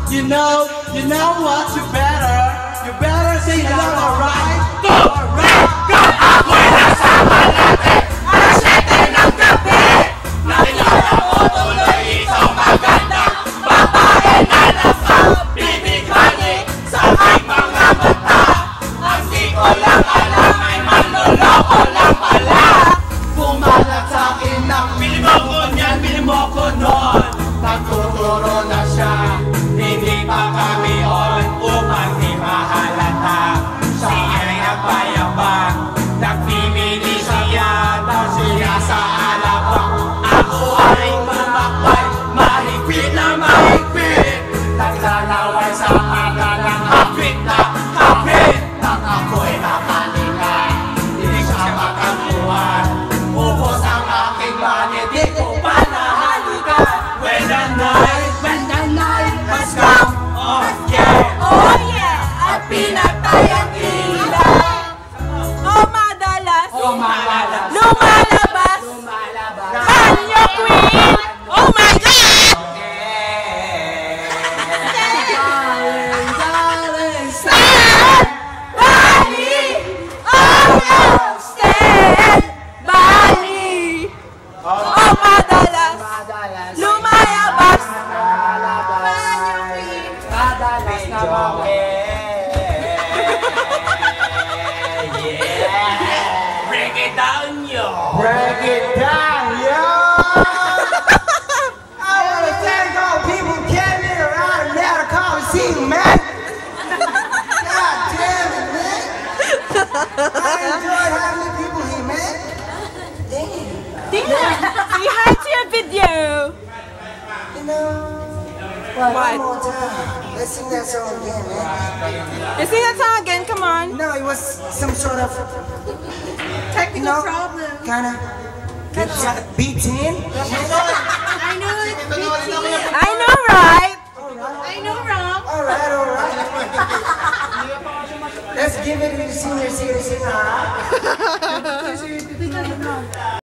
You know what? You better sing along, alright? Alright! Ako'y nasa malate, alas 7 ng gabi. Nakilala ko tuloy isang magandang babae na napagbibigani sa aking mga mata. Ang di ko lang alam ay manloloko lang pala. Pumalat sa akin ng Bili mo ko niyan, bili mo ko noon. nagtuturo na siya. Hindi pa kami on upang di mahalata. Siya'y nagpayabang, nagpimili siya, siya sa alabang. Ako ay mamakbay, mahigpit na mahigpit. Naglalaway sa aga ng hapit na hapit. Nang ako'y nakalinga, Hindi siya makakuha, ubos ang aking money, di ko pa nahalikan. When the night has come, oh yeah. Oh yeah! At pinatay ang ilaw. Oh madalas! Lumalabas. Lumalabas! Banyo Queen! Oh my God! Stand Bali! Oh no! Stand Bali! Oh madalas! Lumalabas! Banyo Queen! Madalas na yeah. Break it down, yo. break it down, yo! I wanna thank all people who came in around and had a conversation, man! God damn it, man! I enjoyed having the people here, man! Damn! Tingnan! Say hi to your video! You know, What? one more time. Let's sing that song again, man. You sing that song again, come on! No, it was some sort of, Technical problem. kind of, beats in. I know it's I know, right? I know, wrong. All right. Let's give it to the senior citizen, all right?